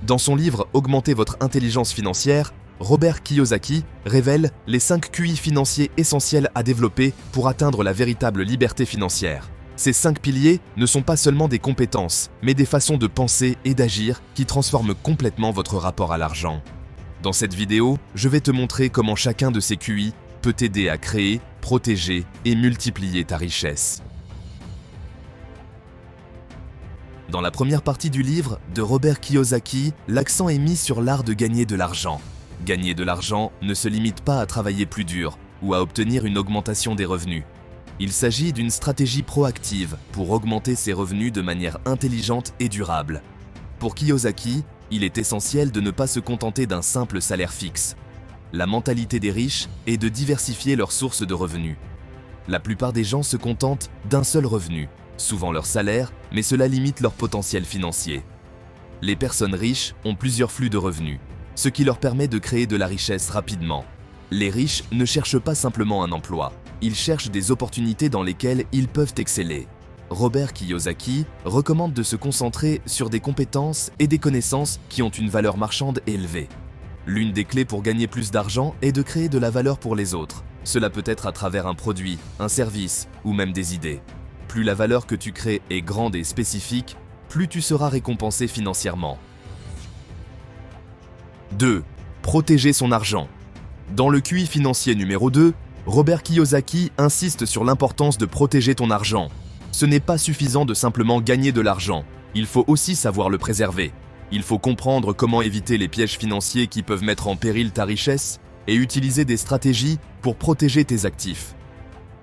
Dans son livre Augmenter votre intelligence financière, Robert Kiyosaki révèle les 5 QI financiers essentiels à développer pour atteindre la véritable liberté financière. Ces 5 piliers ne sont pas seulement des compétences, mais des façons de penser et d'agir qui transforment complètement votre rapport à l'argent. Dans cette vidéo, je vais te montrer comment chacun de ces QI peut t'aider à créer, protéger et multiplier ta richesse. Dans la première partie du livre de Robert Kiyosaki, l'accent est mis sur l'art de gagner de l'argent. Gagner de l'argent ne se limite pas à travailler plus dur ou à obtenir une augmentation des revenus. Il s'agit d'une stratégie proactive pour augmenter ses revenus de manière intelligente et durable. Pour Kiyosaki, il est essentiel de ne pas se contenter d'un simple salaire fixe. La mentalité des riches est de diversifier leurs sources de revenus. La plupart des gens se contentent d'un seul revenu, souvent leur salaire, mais cela limite leur potentiel financier. Les personnes riches ont plusieurs flux de revenus, ce qui leur permet de créer de la richesse rapidement. Les riches ne cherchent pas simplement un emploi, ils cherchent des opportunités dans lesquelles ils peuvent exceller. Robert Kiyosaki recommande de se concentrer sur des compétences et des connaissances qui ont une valeur marchande élevée. L'une des clés pour gagner plus d'argent est de créer de la valeur pour les autres. Cela peut être à travers un produit, un service ou même des idées. Plus la valeur que tu crées est grande et spécifique, plus tu seras récompensé financièrement. 2. Protéger son argent. Dans le QI financier numéro 2, Robert Kiyosaki insiste sur l'importance de protéger ton argent. Ce n'est pas suffisant de simplement gagner de l'argent, il faut aussi savoir le préserver. Il faut comprendre comment éviter les pièges financiers qui peuvent mettre en péril ta richesse et utiliser des stratégies pour protéger tes actifs.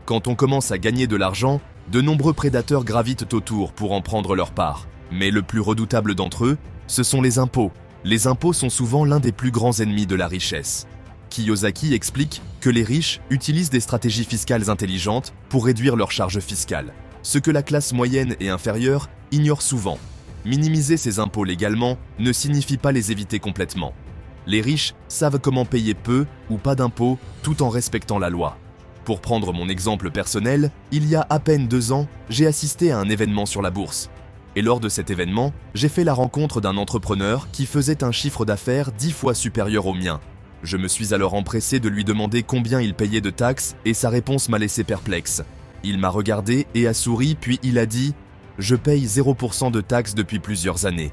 Quand on commence à gagner de l'argent, de nombreux prédateurs gravitent autour pour en prendre leur part. Mais le plus redoutable d'entre eux, ce sont les impôts. Les impôts sont souvent l'un des plus grands ennemis de la richesse. Kiyosaki explique que les riches utilisent des stratégies fiscales intelligentes pour réduire leurs charges fiscales, ce que la classe moyenne et inférieure ignore souvent. Minimiser ces impôts légalement ne signifie pas les éviter complètement. Les riches savent comment payer peu ou pas d'impôts tout en respectant la loi. Pour prendre mon exemple personnel, il y a à peine 2 ans, j'ai assisté à un événement sur la bourse. Et lors de cet événement, j'ai fait la rencontre d'un entrepreneur qui faisait un chiffre d'affaires 10 fois supérieur au mien. Je me suis alors empressé de lui demander combien il payait de taxes et sa réponse m'a laissé perplexe. Il m'a regardé et a souri, puis il a dit « Je paye 0% de taxes depuis plusieurs années ».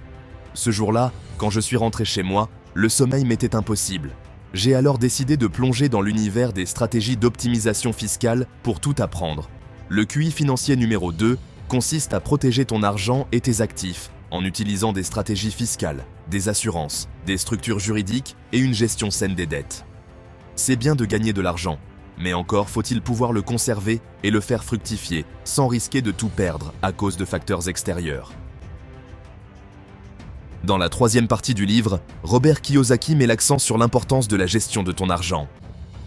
Ce jour-là, quand je suis rentré chez moi, le sommeil m'était impossible. J'ai alors décidé de plonger dans l'univers des stratégies d'optimisation fiscale pour tout apprendre. Le QI financier numéro 2 consiste à protéger ton argent et tes actifs en utilisant des stratégies fiscales, des assurances, des structures juridiques et une gestion saine des dettes. C'est bien de gagner de l'argent, mais encore faut-il pouvoir le conserver et le faire fructifier sans risquer de tout perdre à cause de facteurs extérieurs. Dans la 3e partie du livre, Robert Kiyosaki met l'accent sur l'importance de la gestion de ton argent.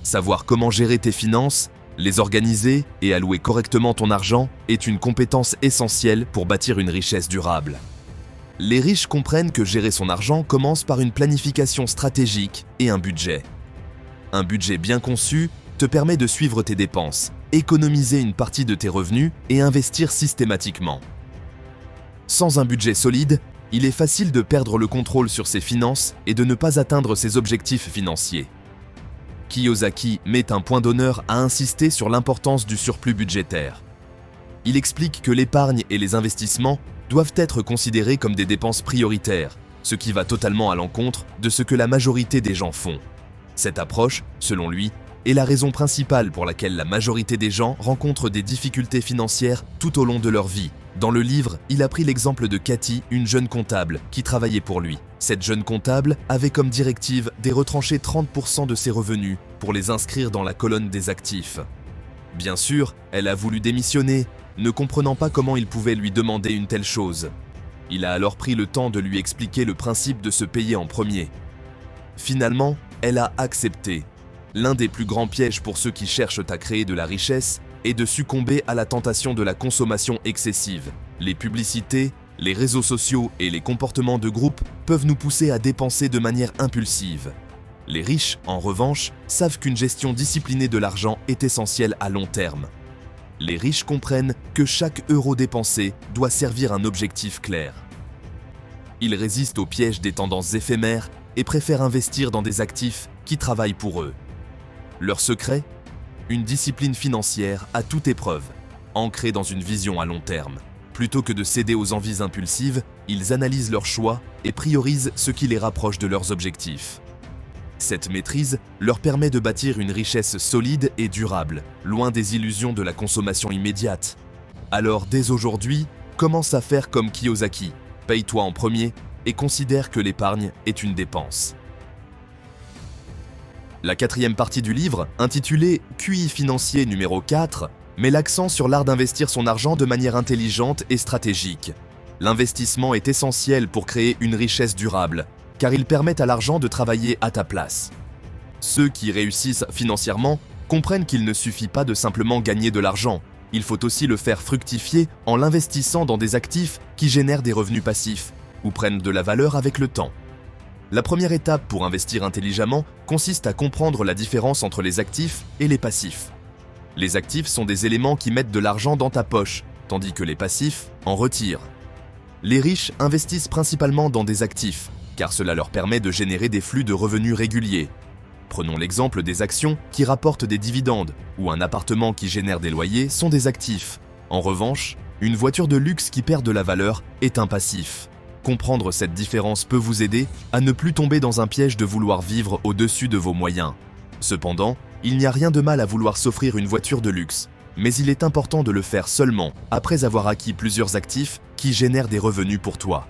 Savoir comment gérer tes finances, les organiser et allouer correctement ton argent est une compétence essentielle pour bâtir une richesse durable. Les riches comprennent que gérer son argent commence par une planification stratégique et un budget. Un budget bien conçu te permet de suivre tes dépenses, économiser une partie de tes revenus et investir systématiquement. Sans un budget solide, il est facile de perdre le contrôle sur ses finances et de ne pas atteindre ses objectifs financiers. Kiyosaki met un point d'honneur à insister sur l'importance du surplus budgétaire. Il explique que l'épargne et les investissements doivent être considérés comme des dépenses prioritaires, ce qui va totalement à l'encontre de ce que la majorité des gens font. Cette approche, selon lui, est la raison principale pour laquelle la majorité des gens rencontrent des difficultés financières tout au long de leur vie. Dans le livre, il a pris l'exemple de Cathy, une jeune comptable qui travaillait pour lui. Cette jeune comptable avait comme directive de retrancher 30% de ses revenus pour les inscrire dans la colonne des actifs. Bien sûr, elle a voulu démissionner, ne comprenant pas comment il pouvait lui demander une telle chose. Il a alors pris le temps de lui expliquer le principe de se payer en premier. Finalement, elle a accepté. L'un des plus grands pièges pour ceux qui cherchent à créer de la richesse est de succomber à la tentation de la consommation excessive. Les publicités, les réseaux sociaux et les comportements de groupe peuvent nous pousser à dépenser de manière impulsive. Les riches, en revanche, savent qu'une gestion disciplinée de l'argent est essentielle à long terme. Les riches comprennent que chaque euro dépensé doit servir un objectif clair. Ils résistent aux pièges des tendances éphémères et préfèrent investir dans des actifs qui travaillent pour eux. Leur secret ? Une discipline financière à toute épreuve, ancrée dans une vision à long terme. Plutôt que de céder aux envies impulsives, ils analysent leurs choix et priorisent ce qui les rapproche de leurs objectifs. Cette maîtrise leur permet de bâtir une richesse solide et durable, loin des illusions de la consommation immédiate. Alors dès aujourd'hui, commence à faire comme Kiyosaki, paye-toi en premier et considère que l'épargne est une dépense. La quatrième partie du livre, intitulée « QI financier numéro 4 », met l'accent sur l'art d'investir son argent de manière intelligente et stratégique. L'investissement est essentiel pour créer une richesse durable, car il permet à l'argent de travailler à ta place. Ceux qui réussissent financièrement comprennent qu'il ne suffit pas de simplement gagner de l'argent, il faut aussi le faire fructifier en l'investissant dans des actifs qui génèrent des revenus passifs ou prennent de la valeur avec le temps. La première étape pour investir intelligemment consiste à comprendre la différence entre les actifs et les passifs. Les actifs sont des éléments qui mettent de l'argent dans ta poche, tandis que les passifs en retirent. Les riches investissent principalement dans des actifs, car cela leur permet de générer des flux de revenus réguliers. Prenons l'exemple des actions qui rapportent des dividendes, ou un appartement qui génère des loyers sont des actifs. En revanche, une voiture de luxe qui perd de la valeur est un passif. Comprendre cette différence peut vous aider à ne plus tomber dans un piège de vouloir vivre au-dessus de vos moyens. Cependant, il n'y a rien de mal à vouloir s'offrir une voiture de luxe, mais il est important de le faire seulement après avoir acquis plusieurs actifs qui génèrent des revenus pour toi.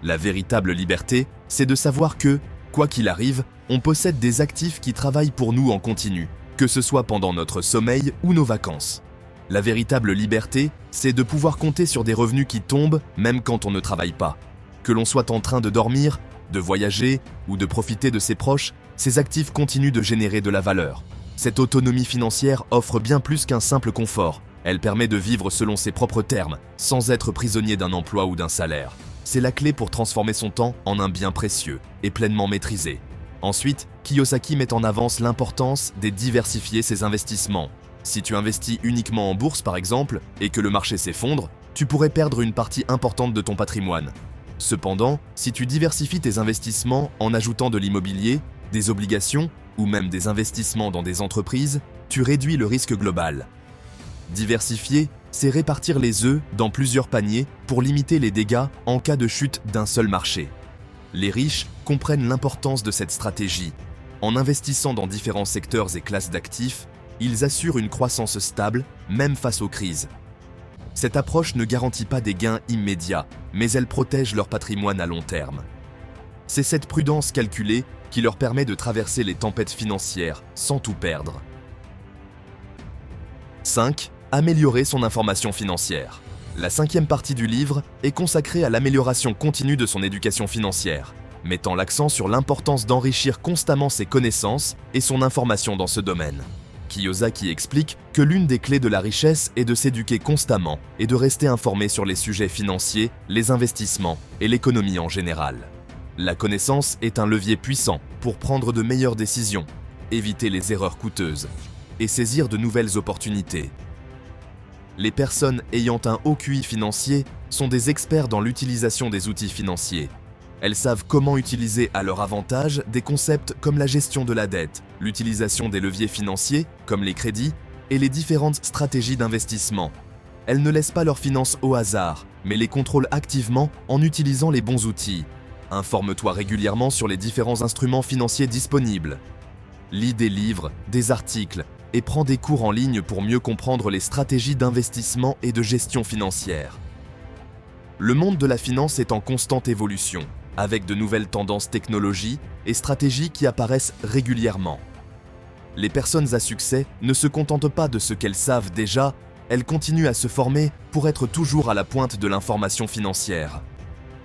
La véritable liberté, c'est de savoir que, quoi qu'il arrive, on possède des actifs qui travaillent pour nous en continu, que ce soit pendant notre sommeil ou nos vacances. La véritable liberté, c'est de pouvoir compter sur des revenus qui tombent même quand on ne travaille pas. Que l'on soit en train de dormir, de voyager ou de profiter de ses proches, ces actifs continuent de générer de la valeur. Cette autonomie financière offre bien plus qu'un simple confort. Elle permet de vivre selon ses propres termes, sans être prisonnier d'un emploi ou d'un salaire. C'est la clé pour transformer son temps en un bien précieux et pleinement maîtrisé. Ensuite, Kiyosaki met en avant l'importance de diversifier ses investissements. Si tu investis uniquement en bourse par exemple, et que le marché s'effondre, tu pourrais perdre une partie importante de ton patrimoine. Cependant, si tu diversifies tes investissements en ajoutant de l'immobilier, des obligations ou même des investissements dans des entreprises, tu réduis le risque global. Diversifier, c'est répartir les œufs dans plusieurs paniers pour limiter les dégâts en cas de chute d'un seul marché. Les riches comprennent l'importance de cette stratégie. En investissant dans différents secteurs et classes d'actifs, ils assurent une croissance stable, même face aux crises. Cette approche ne garantit pas des gains immédiats, mais elle protège leur patrimoine à long terme. C'est cette prudence calculée qui leur permet de traverser les tempêtes financières sans tout perdre. 5. Améliorer son information financière. La cinquième partie du livre est consacrée à l'amélioration continue de son éducation financière, mettant l'accent sur l'importance d'enrichir constamment ses connaissances et son information dans ce domaine. Kiyosaki explique que l'une des clés de la richesse est de s'éduquer constamment et de rester informé sur les sujets financiers, les investissements et l'économie en général. La connaissance est un levier puissant pour prendre de meilleures décisions, éviter les erreurs coûteuses et saisir de nouvelles opportunités. Les personnes ayant un haut QI financier sont des experts dans l'utilisation des outils financiers. Elles savent comment utiliser à leur avantage des concepts comme la gestion de la dette, l'utilisation des leviers financiers comme les crédits et les différentes stratégies d'investissement. Elles ne laissent pas leurs finances au hasard, mais les contrôlent activement en utilisant les bons outils. Informe-toi régulièrement sur les différents instruments financiers disponibles. Lis des livres, des articles et prends des cours en ligne pour mieux comprendre les stratégies d'investissement et de gestion financière. Le monde de la finance est en constante évolution, avec de nouvelles tendances technologies et stratégies qui apparaissent régulièrement. Les personnes à succès ne se contentent pas de ce qu'elles savent déjà, elles continuent à se former pour être toujours à la pointe de l'information financière.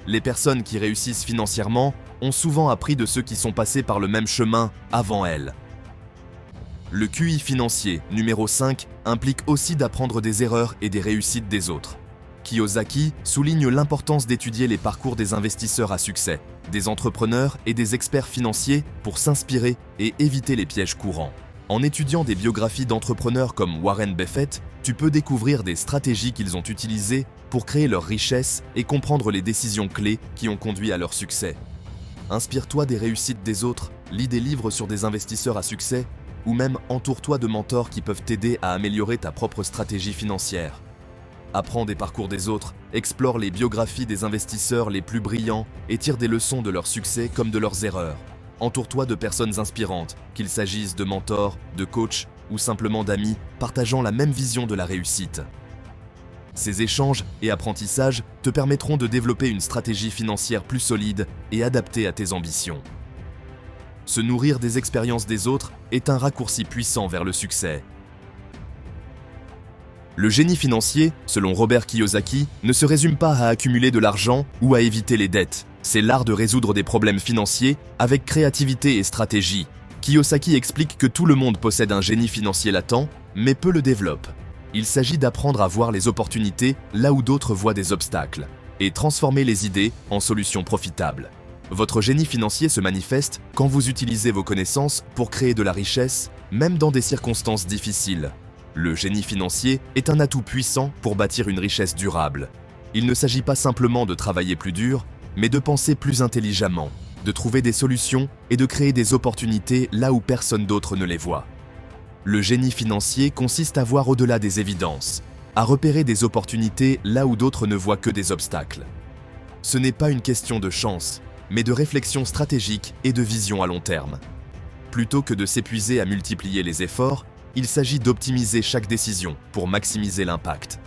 Les personnes qui réussissent financièrement ont souvent appris de ceux qui sont passés par le même chemin avant elles. Le QI financier numéro 5 implique aussi d'apprendre des erreurs et des réussites des autres. Kiyosaki souligne l'importance d'étudier les parcours des investisseurs à succès, des entrepreneurs et des experts financiers pour s'inspirer et éviter les pièges courants. En étudiant des biographies d'entrepreneurs comme Warren Buffett, tu peux découvrir des stratégies qu'ils ont utilisées pour créer leur richesse et comprendre les décisions clés qui ont conduit à leur succès. Inspire-toi des réussites des autres, lis des livres sur des investisseurs à succès, ou même entoure-toi de mentors qui peuvent t'aider à améliorer ta propre stratégie financière. Apprends des parcours des autres, explore les biographies des investisseurs les plus brillants et tire des leçons de leurs succès comme de leurs erreurs. Entoure-toi de personnes inspirantes, qu'il s'agisse de mentors, de coachs ou simplement d'amis partageant la même vision de la réussite. Ces échanges et apprentissages te permettront de développer une stratégie financière plus solide et adaptée à tes ambitions. Se nourrir des expériences des autres est un raccourci puissant vers le succès. Le génie financier, selon Robert Kiyosaki, ne se résume pas à accumuler de l'argent ou à éviter les dettes. C'est l'art de résoudre des problèmes financiers avec créativité et stratégie. Kiyosaki explique que tout le monde possède un génie financier latent, mais peu le développe. Il s'agit d'apprendre à voir les opportunités là où d'autres voient des obstacles, et transformer les idées en solutions profitables. Votre génie financier se manifeste quand vous utilisez vos connaissances pour créer de la richesse, même dans des circonstances difficiles. Le génie financier est un atout puissant pour bâtir une richesse durable. Il ne s'agit pas simplement de travailler plus dur, mais de penser plus intelligemment, de trouver des solutions et de créer des opportunités là où personne d'autre ne les voit. Le génie financier consiste à voir au-delà des évidences, à repérer des opportunités là où d'autres ne voient que des obstacles. Ce n'est pas une question de chance, mais de réflexion stratégique et de vision à long terme. Plutôt que de s'épuiser à multiplier les efforts, il s'agit d'optimiser chaque décision pour maximiser l'impact.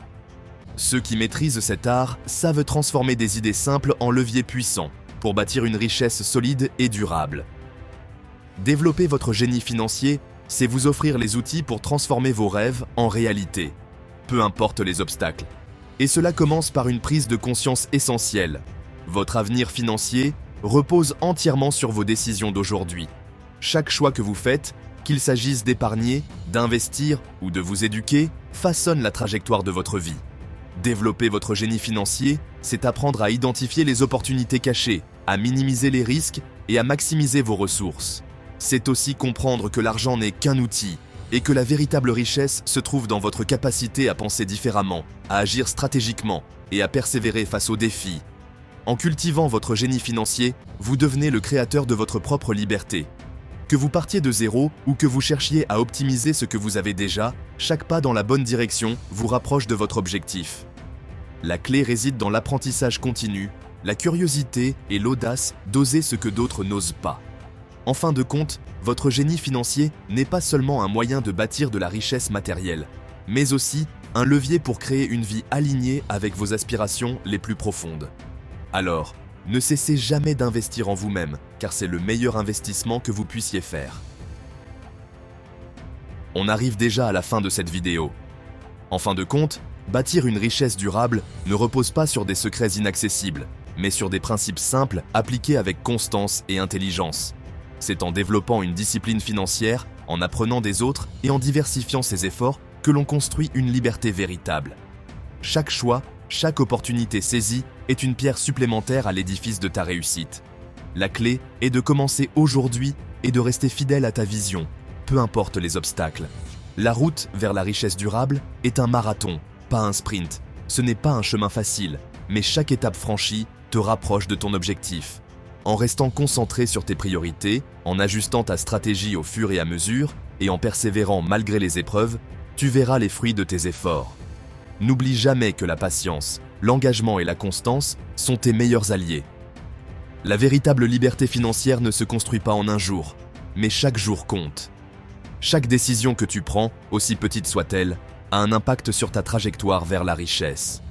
Ceux qui maîtrisent cet art savent transformer des idées simples en leviers puissants pour bâtir une richesse solide et durable. Développer votre génie financier, c'est vous offrir les outils pour transformer vos rêves en réalité, peu importe les obstacles. Et cela commence par une prise de conscience essentielle. Votre avenir financier repose entièrement sur vos décisions d'aujourd'hui. Chaque choix que vous faites, qu'il s'agisse d'épargner, d'investir ou de vous éduquer, façonne la trajectoire de votre vie. Développer votre génie financier, c'est apprendre à identifier les opportunités cachées, à minimiser les risques et à maximiser vos ressources. C'est aussi comprendre que l'argent n'est qu'un outil et que la véritable richesse se trouve dans votre capacité à penser différemment, à agir stratégiquement et à persévérer face aux défis. En cultivant votre génie financier, vous devenez le créateur de votre propre liberté. Que vous partiez de zéro ou que vous cherchiez à optimiser ce que vous avez déjà, chaque pas dans la bonne direction vous rapproche de votre objectif. La clé réside dans l'apprentissage continu, la curiosité et l'audace d'oser ce que d'autres n'osent pas. En fin de compte, votre génie financier n'est pas seulement un moyen de bâtir de la richesse matérielle, mais aussi un levier pour créer une vie alignée avec vos aspirations les plus profondes. Alors, ne cessez jamais d'investir en vous-même, car c'est le meilleur investissement que vous puissiez faire. On arrive déjà à la fin de cette vidéo. En fin de compte, bâtir une richesse durable ne repose pas sur des secrets inaccessibles, mais sur des principes simples appliqués avec constance et intelligence. C'est en développant une discipline financière, en apprenant des autres et en diversifiant ses efforts que l'on construit une liberté véritable. Chaque choix, chaque opportunité saisie est une pierre supplémentaire à l'édifice de ta réussite. La clé est de commencer aujourd'hui et de rester fidèle à ta vision, peu importe les obstacles. La route vers la richesse durable est un marathon, pas un sprint. Ce n'est pas un chemin facile, mais chaque étape franchie te rapproche de ton objectif. En restant concentré sur tes priorités, en ajustant ta stratégie au fur et à mesure et en persévérant malgré les épreuves, tu verras les fruits de tes efforts. N'oublie jamais que la patience, l'engagement et la constance sont tes meilleurs alliés. La véritable liberté financière ne se construit pas en un jour, mais chaque jour compte. Chaque décision que tu prends, aussi petite soit-elle, a un impact sur ta trajectoire vers la richesse.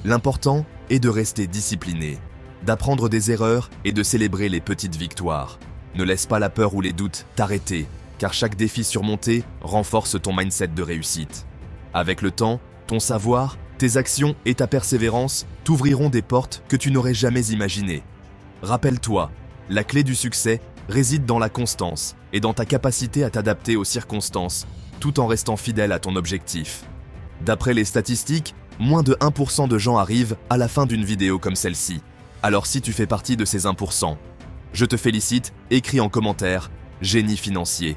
L'important est de rester discipliné, d'apprendre des erreurs et de célébrer les petites victoires. Ne laisse pas la peur ou les doutes t'arrêter, car chaque défi surmonté renforce ton mindset de réussite. Avec le temps, ton savoir, tes actions et ta persévérance t'ouvriront des portes que tu n'aurais jamais imaginées. Rappelle-toi, la clé du succès réside dans la constance et dans ta capacité à t'adapter aux circonstances, tout en restant fidèle à ton objectif. D'après les statistiques, moins de 1% de gens arrivent à la fin d'une vidéo comme celle-ci. Alors si tu fais partie de ces 1%, je te félicite, écris en commentaire « Génie financier ».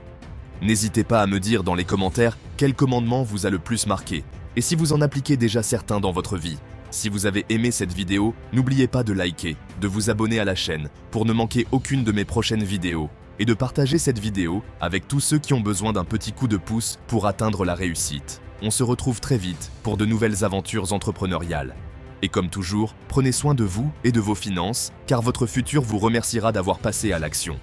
N'hésitez pas à me dire dans les commentaires quel commandement vous a le plus marqué et si vous en appliquez déjà certains dans votre vie. Si vous avez aimé cette vidéo, n'oubliez pas de liker, de vous abonner à la chaîne pour ne manquer aucune de mes prochaines vidéos et de partager cette vidéo avec tous ceux qui ont besoin d'un petit coup de pouce pour atteindre la réussite. On se retrouve très vite pour de nouvelles aventures entrepreneuriales. Et comme toujours, prenez soin de vous et de vos finances, car votre futur vous remerciera d'avoir passé à l'action.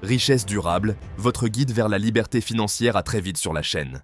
Richesse durable, votre guide vers la liberté financière à très vite sur la chaîne.